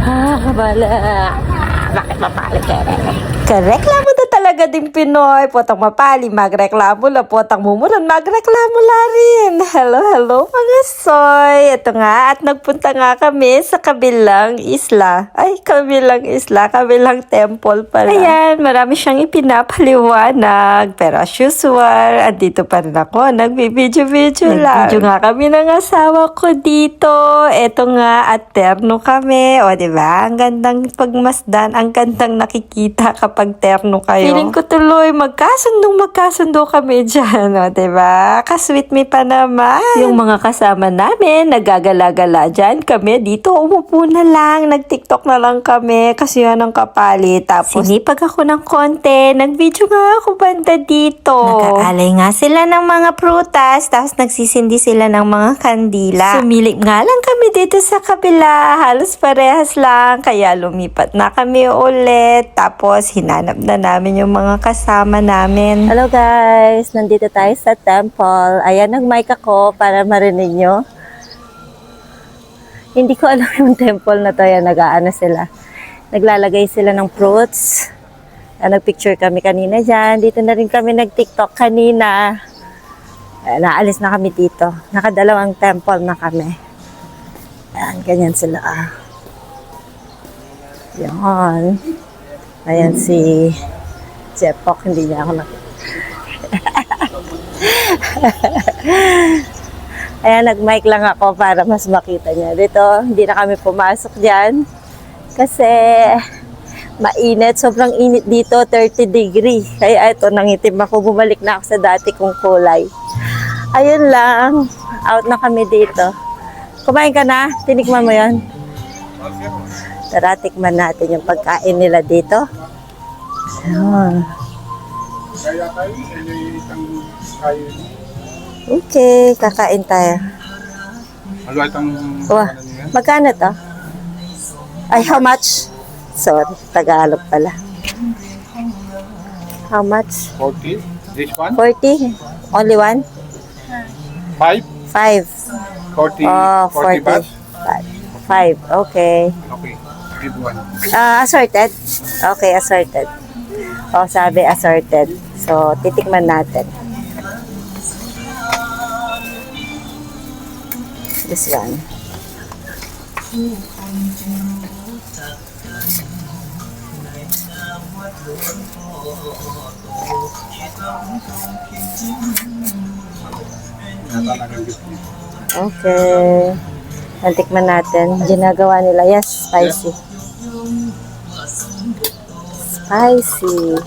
Kabala. Bakit mapali ka? Kareklamo na talaga din Pinoy. Potang mapali, magreklamo la. Potang mumuran, magreklamo la rin. Hello mga soy. Ito nga, at nagpunta nga kami sa kabilang isla. Ay, kabilang isla, kabilang temple pala. Ayan, marami siyang ipinapaliwanag. Pero as usual, andito pa rin ako. Nagbibidyo-video lang. Nagvideo nga kami ng asawa ko dito. Ito nga, at terno kami. O, diba? Ang gandang pagmasdan. Ang gandang nakikita kapag terno kayo. Feeling ko tuloy, magkasundo kami dyan. O, diba? Kasweet me pa naman. Yung mga kasama namin, nagagala-gala dyan. Kami dito, umupo na lang. Nag-tiktok na lang kami. Kasi yan ang kapalit. Tapos, sinipag ako ng konti. Nag-video nga ako banda dito. Nag-aalay nga sila ng mga prutas. Tapos, nagsisindi sila ng mga kandila. Sumilip nga lang kami dito sa kabila. Halos parehas lang. Kaya lumipat na kami ulit. Tapos, hinanap na namin yung mga kasama namin. Hello guys, nandito tayo sa temple. Ayan, nag-mic ako para marinig nyo. Hindi ko alam yung temple na to. Ayan, nag-aano sila. Naglalagay sila ng fruits. Ayan, nag-picture kami kanina dyan. Dito na rin kami nag-tiktok kanina. Ayan, naalis na kami dito. Nakadalawang temple na kami. Ayan, ganyan sila. Yan. Ayan si Jepok, hindi niya ako nakita. Ayan, nag-mic lang ako para mas makita niya. Dito, hindi na kami pumasok dyan. Kasi mainit, sobrang init dito, 30 degree. Kaya ito, nangitim ako, bumalik na ako sa dati kong kulay. Ayun lang, out na kami dito. Kumain ka na? Tinikman mo yun? Tara, tikman natin yung pagkain nila dito. Ayan. Okay, kakain tayo. Wah, magkano to? Ay, how much? Sorry, Tagalog pala. How much? 40. This one? 40? Only one? 5. 5. 40. Oh, 40 baht. 5, okay. Okay. Give one. Assorted? Okay, assorted. Oh, sabi assorted. So, titikman natin. This one. Okay. Natikman natin. Ginagawa nila. Yes, spicy. Spicy.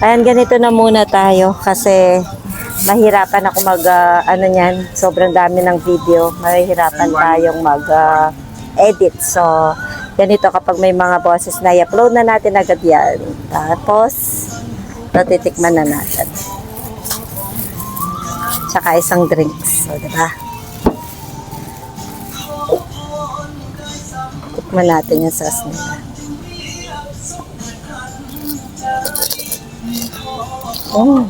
Ayan, ganito na muna tayo kasi mahirapan ako ano niyan. Sobrang dami ng video. Mahirapan tayong edit. So, ganito kapag may mga boses na i-upload na natin agad yan. Tapos, titikman na natin. Tsaka isang drinks. So, diba? Tikman natin yung sauce nila. Oh.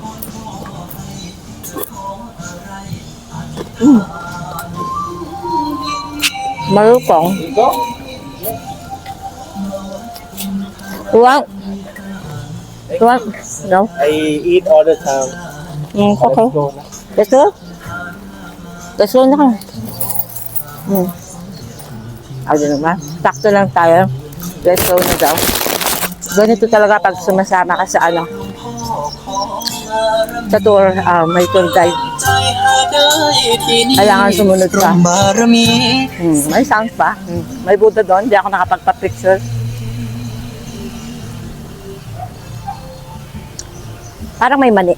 Malutong. What? What? No? I eat all the time. Okay. Let's go. Let's go na ka. Ano naman? Sakto lang tayo. Let's go na daw. Ganito talaga pag sumasama ka sa sa tour, may tour guide. Kailangan sumunod ka. May sounds pa. May Buddha doon. Hindi ako nakapagpa-picture. Parang may mani.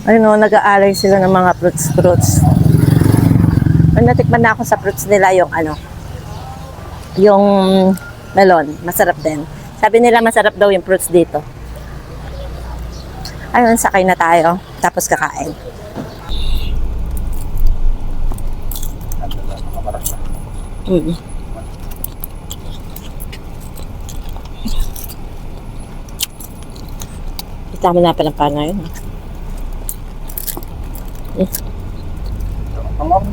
Ayun o, nag-aalay sila ng mga fruits. Natikman na ako sa fruits nila yung yung melon. Masarap din. Sabi nila masarap daw yung fruits dito. Ayun, sakay na tayo. Tapos kakain. Tama na pa ng pana yun. Come on.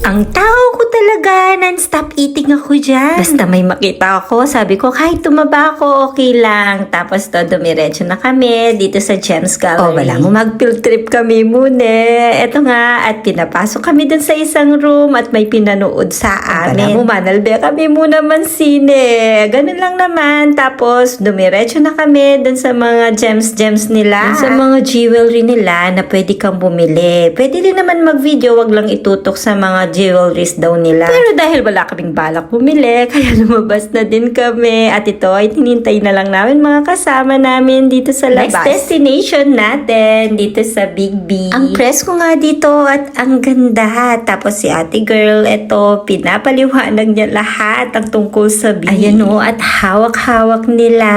Ang tao ko talaga, non-stop eating ako dyan. Basta may makita ako, sabi ko kahit tumaba ako, okay lang. Tapos to, dumiretso na kami dito sa Gems Gallery. O, wala mo mag-field trip kami muna. Eto nga, at pinapasok kami dun sa isang room at may pinanood sa amin. Wala mo, manalbe kami muna man sine. Ganun lang naman. Tapos, dumiretso na kami dun sa mga gems nila. Dun sa mga jewelry nila na pwede kang bumili. Pwede din naman mag-video, wag lang itutok sa mga jewelries daw nila. Pero dahil wala kaming balak bumili, kaya lumabas na din kami. At ito ay tinintay na lang namin mga kasama namin dito sa labas. Next destination natin, dito sa Big B. Ang presko nga dito at ang ganda. Tapos si ate girl, ito, pinapaliwanag niya lahat ang tungkol sa B. Ayan o, at hawak-hawak nila.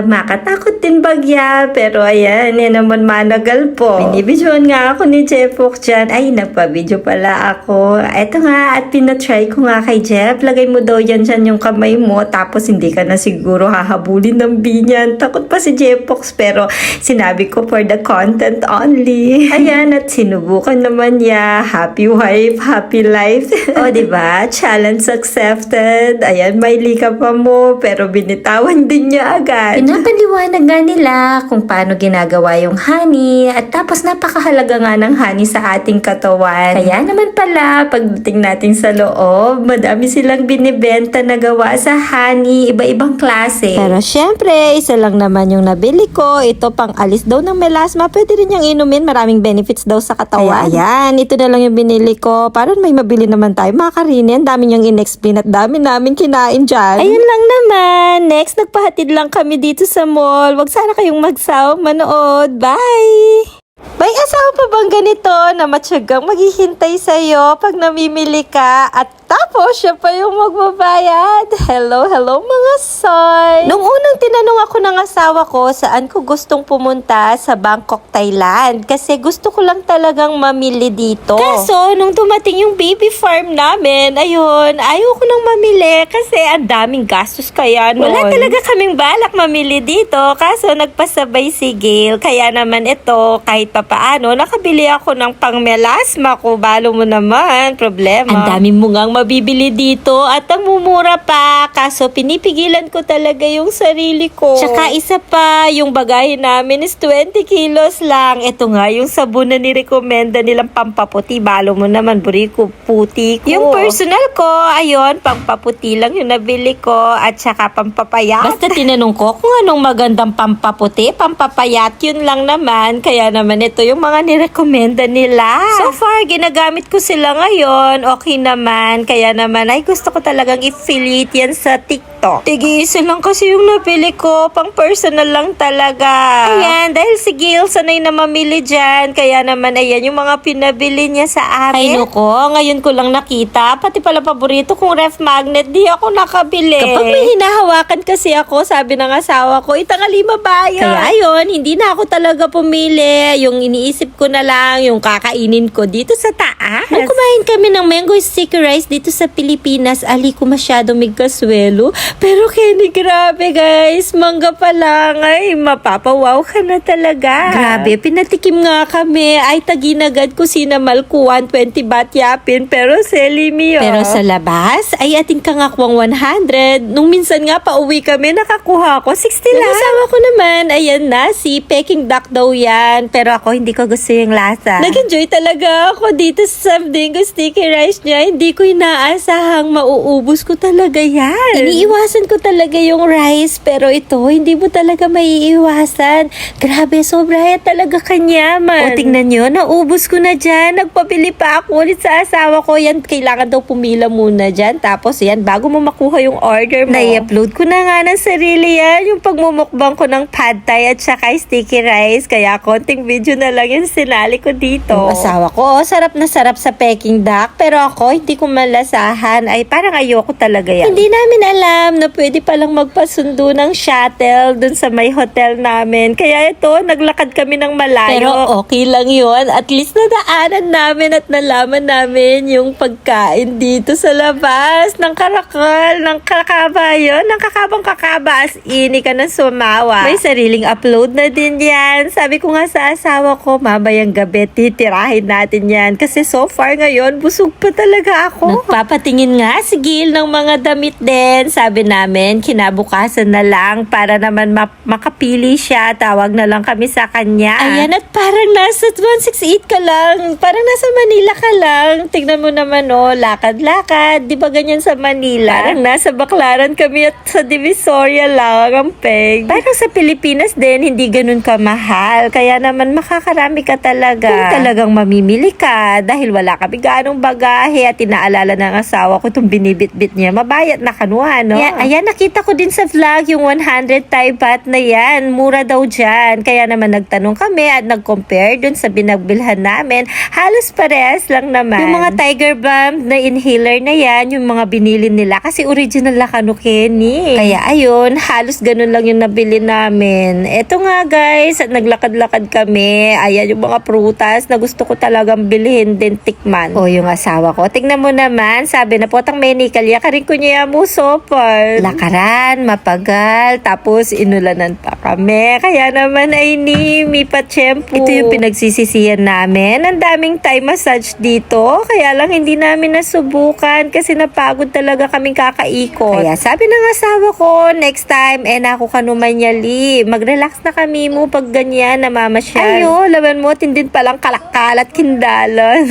Makatakot din bagya, pero ayan, yan naman managal po. Binibidyoan nga ako ni Jeffok dyan. Ay, nagpa-video pala ako. Eto nga, at pinatry ko nga kay Jeff. Lagay mo daw yan dyan yung kamay mo, tapos hindi ka na siguro hahabulin ng binyan. Takot pa si Jeffox, pero sinabi ko for the content only. Ayan, at sinubukan naman niya. Happy wife, happy life. O, diba? Challenge accepted. Ayan, may lika pa mo, pero binitawan din niya agad. Pinapaliwanag nga nila kung paano ginagawa yung honey, at tapos napakahalaga nga ng honey sa ating katawan. Kaya naman pala, pagdating natin sa loob, madami silang binibenta na gawa sa honey, iba-ibang klase. Pero syempre, isa lang naman yung nabili ko. Ito pang alis daw ng melasma. Pwede rin yung inumin. Maraming benefits daw sa katawan. Kaya ayan, ito na lang yung binili ko. Para may mabili naman tayo. Mga karinin, dami niyang in-explain at dami namin kinain dyan. Ayun lang naman. Next, nagpahatid lang kami dito sa mall. Wag sana kayong magsawang manood. Bye! May asawa pa bang ganito na matyagang maghihintay sa'yo pag namimili ka at tapos siya pa yung magbabayad? Hello mga soy! Nung unang tinanong ako ng asawa ko saan ko gustong pumunta sa Bangkok, Thailand kasi gusto ko lang talagang mamili dito. Kaso nung dumating yung baby farm namin, ayun, ayaw ko nang mamili kasi ang daming gastos kaya noon. Wala talaga kaming balak mamili dito kaso nagpasabay si Gail kaya naman ito kahit papaano, nakabili ako ng pangmelasma ko. Balo mo naman, problema. Ang dami mo ngang mabibili dito at ang mumura pa. Kaso pinipigilan ko talaga yung sarili ko. Tsaka isa pa, yung bagahe namin is 20 kilos lang. Ito nga yung sabon na nirekomenda nilang pampaputi. Balo mo naman, buriko, puti ko. Yung personal ko, ayun, pampaputi lang yung nabili ko at tsaka pampapayat. Basta tinanong ko kung anong magandang pampaputi, pampapayat, yun lang naman. Kaya naman ito yung mga nirekomenda nila. So far, ginagamit ko sila ngayon. Okay naman. Kaya naman, ay gusto ko talagang i-affiliate yan sa TikTok. Tig-iisa lang kasi yung nabili ko. Pang personal lang talaga. Ayan, dahil si Gail sanay na mamili dyan. Kaya naman, ayan yung mga pinabili niya sa akin. Ay nuko, ngayon ko lang nakita. Pati pala paborito kong ref magnet, di ako nakabili. Kapag may hinahawakan kasi ako, sabi ng asawa ko, itangali mabayan. Kaya ayun, hindi na ako talaga pumili. Yung iniisip ko na lang, yung kakainin ko dito sa taas. Nung kumain kami ng mango sticky rice dito sa Pilipinas, ali ko masyado migkaswelo. Pero Kenny, grabe guys, mangga pa lang. Ay, mapapawaw ka na talaga. Grabe, pinatikim nga kami. Ay, taginagad ko sinamal ko 120 baht yapin, pero seli mio. Pero sa labas, ay ating kangakwang 100. Nung minsan nga pauwi kami, nakakuha ko 60 lang. Kasama ko naman, ayan na, si Peking duck daw yan. Pero ako, hindi ko gusto yung lasa. Nag-enjoy talaga ako dito sa mango sticky rice niya. Hindi ko inaasahang mauubos ko talaga yan. Iniiwasan ko talaga yung rice, pero ito, hindi mo talaga maiiwasan. Grabe, sobra talaga kanyaman. O, tingnan nyo, naubos ko na dyan. Nagpabili pa ako ulit sa asawa ko. Yan, kailangan daw pumila muna dyan. Tapos, yan, bago mo makuha yung order mo. Na-upload ko na nga ng sarili yan. Yung pagmumukbang ko ng pad thai at saka sticky rice. Kaya, konting video na lang yung sinali ko dito. Yung asawa ko, sarap na sarap sa Peking duck. Pero ako, hindi ko malasahan. Ay, parang ayoko talaga yan. Hindi namin alam alam na pwede palang magpasundo ng shuttle dun sa may hotel namin. Kaya ito, naglakad kami ng malayo. Pero okay lang yun. At least nadaanan namin at nalaman namin yung pagkain dito sa labas ng karakal, ng kakaba yun, ng kakabang kakaba, as ini ka ng sumawa. May sariling upload na din yan. Sabi ko nga sa asawa ko, mamayang gabi, titirahin natin yan. Kasi so far ngayon, busog pa talaga ako. Nagpapatingin nga si Gil ng mga damit din. Sabi namin, kinabukasan na lang para naman makapili siya. Tawag na lang kami sa kanya. Ayan, at parang nasa 168 ka lang. Parang nasa Manila ka lang. Tignan mo naman, oh, lakad-lakad. Di ba ganyan sa Manila? Parang nasa Baclaran kami at sa Divisoria lang ang peg. Parang sa Pilipinas din, hindi ganun kamahal. Kaya naman makakarami ka talaga. Kung talagang mamimili ka, dahil wala kami ganong bagahe at inaalala ng asawa ko itong binibit-bit niya, mabayat na kanuha, no? Ayan, nakita ko din sa vlog yung 100 Thai baht na yan. Mura daw dyan. Kaya naman nagtanong kami at nag-compare dun sa binagbilhan namin. Halos parehas lang naman. Yung mga Tiger Balm na inhaler na yan, yung mga binili nila kasi original na Kenny. Kaya ayun, halos ganun lang yung nabili namin. Eto nga guys, at naglakad-lakad kami. Ayan yung mga prutas na gusto ko talagang bilhin din tikman. O yung asawa ko, tingnan mo naman, sabi na potang menikal ya karin ko niya musopal. Lakaran, mapagal, tapos inulanan pa kami. Kaya naman ay ni Mipa Shampoo. Ito yung pinagsisisiyan namin. Ang daming Thai massage dito. Kaya lang hindi namin nasubukan kasi napagod talaga kaming kakaikot. Kaya sabi ng asawa ko, next time, ako kanumanyali. Mag-relax na kami mo pag ganyan namamasyal. Ayo, laban mo, tindin palang kalakal at kindalan.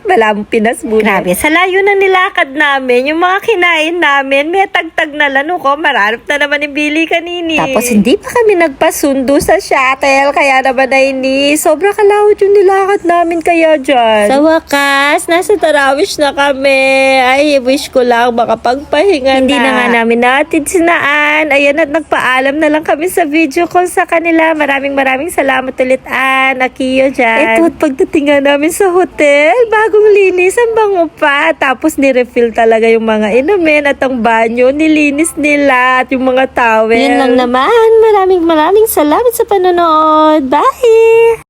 Wala mong pinasbunan. Grabe, sa layo na nilakad namin, yung mga kinain namin, may tagtag na lano ko, mararap na naman yung bili kanini. Tapos hindi pa kami nagpasundo sa shuttle, kaya naman ay ni, sobra kalawit yung nilakad namin kaya dyan. Sa wakas, nasa Tarawish na kami. Ay, wish ko lang makapagpahinga hindi na nga namin natin sinaan. Ayan, at nagpaalam na lang kami sa video call sa kanila. Maraming salamat ulit, Akiyo dyan. Ito, at pagdating nga namin sa hotel, bagong linis, ang bango pa. Tapos nirefill talaga yung mga inumin at ang banyo, nilinis nila at yung mga towel. Yun lang naman. Maraming salamat sa panonood. Bye!